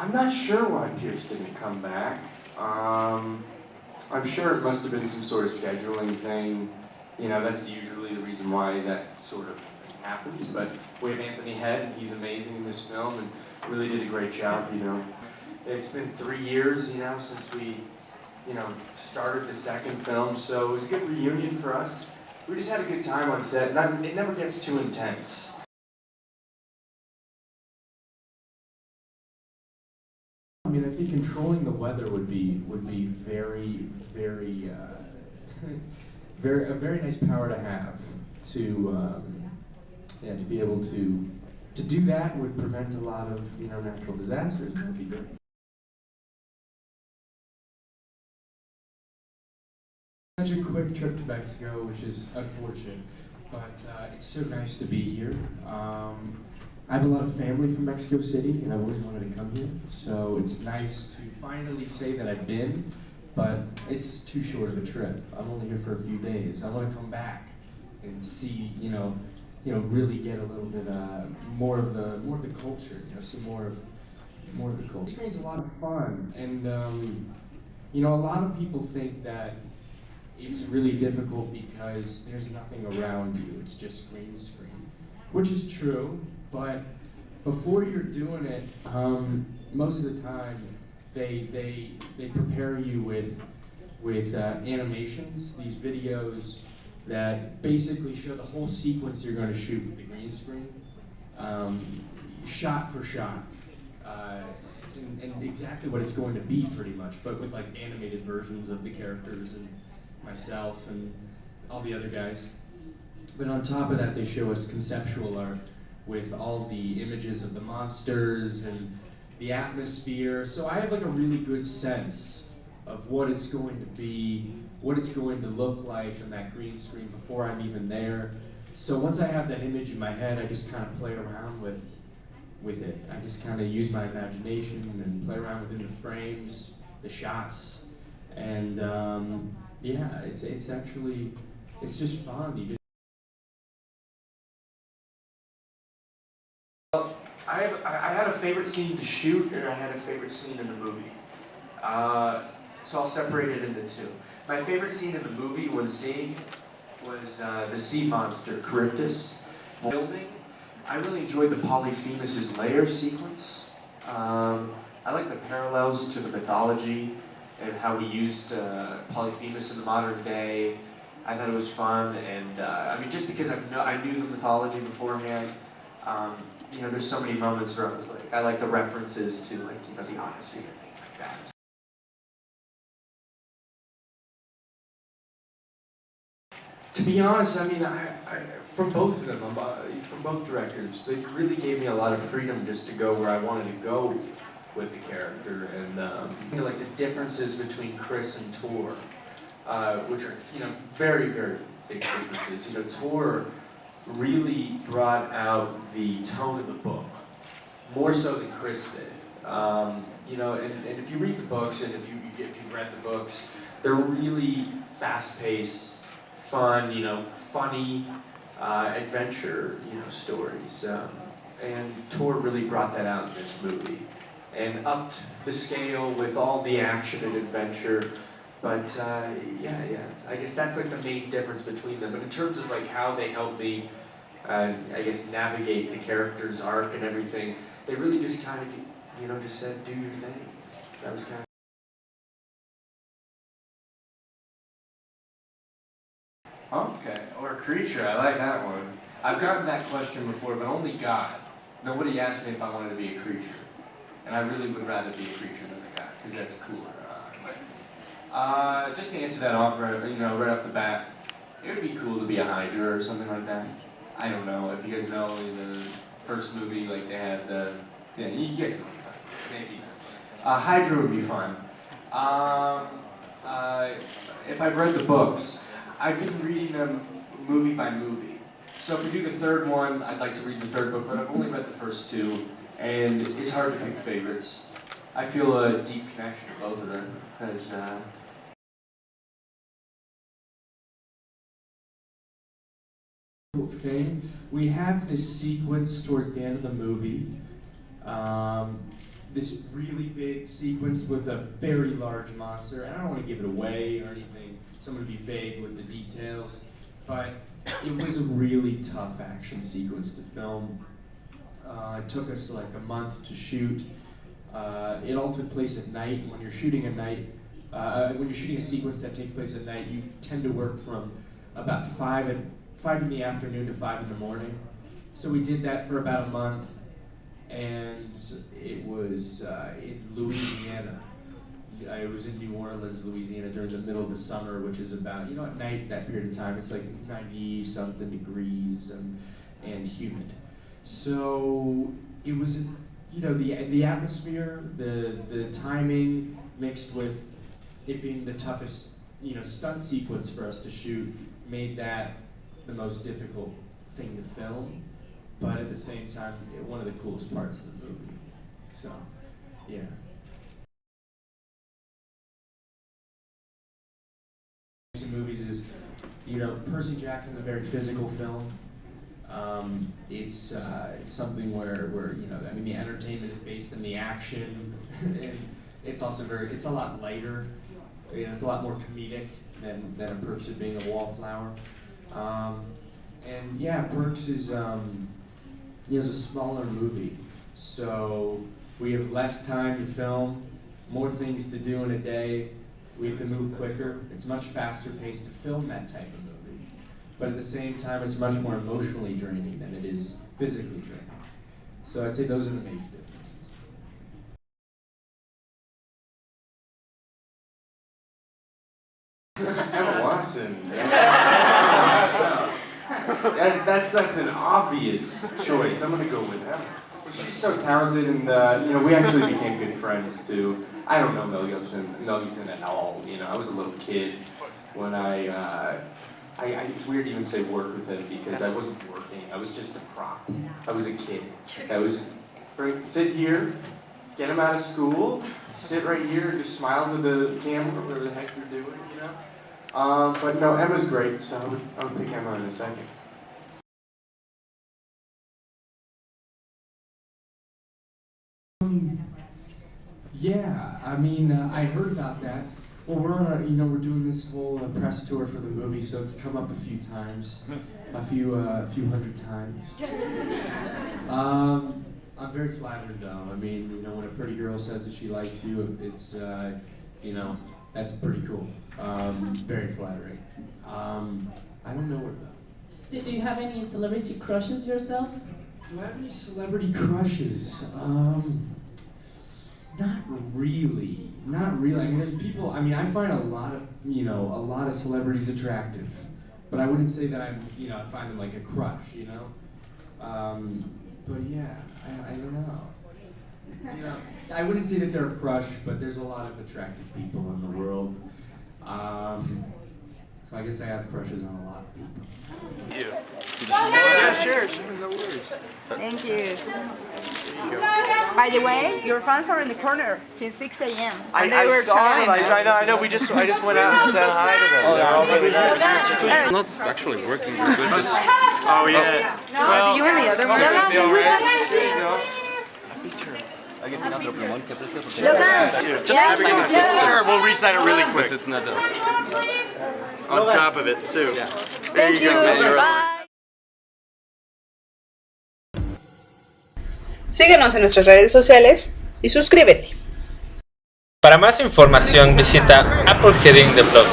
I'm not sure why Pierce didn't come back. I'm sure it must have been some sort of scheduling thing. You know, that's usually the reason why that sort of happens. But we have Anthony Head, and he's amazing in this film, and really did a great job. You know, it's been 3 years, you know, since we, you know, started the second film, so it was a good reunion for us. We just had a good time on set, and it never gets too intense. I mean, I think controlling the weather would be very, very, a very nice power to have. To be able to do that would prevent a lot of, you know, natural disasters. That would be great. Such a quick trip to Mexico, which is unfortunate, but it's so nice to be here. I have a lot of family from Mexico City, and I've always wanted to come here, so it's nice to finally say that I've been, but it's too short of a trip. I'm only here for a few days. I want to come back and see, you know, really get a little bit more of the culture, you know, some more of the culture. This screen's a lot of fun, and you know, a lot of people think that it's really difficult because there's nothing around you. It's just green screen, which is true. But before you're doing it, most of the time they prepare you with animations, these videos that basically show the whole sequence you're going to shoot with the green screen, shot for shot, and exactly what it's going to be pretty much, but with like animated versions of the characters and myself and all the other guys. But on top of that, they show us conceptual art with all the images of the monsters and the atmosphere. So I have like a really good sense of what it's going to be, what it's going to look like on that green screen before I'm even there. So once I have that image in my head, I just kind of play around with it. I just kind of use my imagination and play around within the frames, the shots, and yeah, it's just fun. Well, I had a favorite scene to shoot, and I had a favorite scene in the movie. So I'll separate it into two. My favorite scene in the movie when seeing was the sea monster, Charybdis. Building, I really enjoyed the Polyphemus' lair sequence. I like the parallels to the mythology and how we used Polyphemus in the modern day. I thought it was fun, and I mean, just because I knew the mythology beforehand, you know, there's so many moments where I was like, I like the references to, like, you know, the Odyssey and things like that. To be honest, I mean, I from both of them, from both directors, they really gave me a lot of freedom just to go where I wanted to go with the character, and like the differences between Chris and Tor, which are, you know, very, very big differences. You know, Tor really brought out the tone of the book, more so than Chris did. You know, and if you read the books, and if you've read the books, they're really fast-paced, fun, you know, funny, adventure, you know, stories. And Tor really brought that out in this movie, and upped the scale with all the action and adventure. But yeah, I guess that's like the main difference between them. But in terms of like how they helped me, I guess, navigate the character's arc and everything, they really just kind of, you know, just said, do your thing. That was kind of... Okay, or a creature, I like that one. I've gotten that question before, but only God. Nobody asked me if I wanted to be a creature. And I really would rather be a creature than a god, because that's cooler. Just to answer that off, you know, right off the bat, it would be cool to be a Hydra or something like that. I don't know if you guys know in the first movie, like they had the, yeah, you guys know, maybe not. Hydra would be fun. If I've read the books, I've been reading them movie by movie. So if we do the third one, I'd like to read the third book, but I've only read the first two, and it's hard to pick favorites. I feel a deep connection to both of them, because thing. We have this sequence towards the end of the movie this really big sequence with a very large monster, and I don't want to give it away or anything, so I'm going to be vague with the details, but it was a really tough action sequence to film. It took us like a month to shoot. It all took place at night. When you're shooting a sequence that takes place at night, you tend to work from about 5 in the afternoon to 5 in the morning. So we did that for about a month, and it was in Louisiana. I was in New Orleans, Louisiana during the middle of the summer, which is about, at night, that period of time, it's like 90-something degrees and humid. So it was, the atmosphere, the timing mixed with it being the toughest, stunt sequence for us to shoot made that the most difficult thing to film, but at the same time, one of the coolest parts of the movie. So, yeah. Movies is, Percy Jackson's a very physical film. It's something where the entertainment is based in the action, and it's also it's a lot lighter. It's a lot more comedic than a Percy being a wallflower. And yeah, Perks is a smaller movie, so we have less time to film, more things to do in a day. We have to move quicker. It's much faster paced to film that type of movie. But at the same time, it's much more emotionally draining than it is physically draining. So I'd say those are the major differences. Emma Watson. That's an obvious choice. I'm gonna go with Emma. She's so talented, and we actually became good friends too. I don't know Mel Gibson at all. I was a little kid when it's weird to even say work with him because I wasn't working. I was just a prop. I was a kid. Sit here, get him out of school, sit right here, and just smile to the camera, whatever the heck you're doing, But no, Emma's great, so I would pick Emma in a second. Yeah, I heard about that. Well, we're doing this whole press tour for the movie, so it's come up a few times, a few hundred times. I'm very flattered, though. When a pretty girl says that she likes you, it's, that's pretty cool. Very flattering. I don't know her, though. Do you have any celebrity crushes yourself? Do I have any celebrity crushes? Not really. There's people. I find a lot of celebrities attractive, but I wouldn't say that I find them like a crush, But yeah, I don't know. I wouldn't say that they're a crush, but there's a lot of attractive people in the world. So I guess I have crushes on a lot of people. You. Yeah, sure, no worries. Thank you. By the way, your fans are in the corner since 6 a.m. I saw them. I know. I just went out and said hi to them. They're all really nice. Not actually working very good. Just, oh yeah. No, you and the other one. Sure, we'll reset it really quick. On top of it too. Yeah. Thank you. Bye. Síguenos en nuestras redes sociales y suscríbete. Para más información visita Apple Heading the Blog.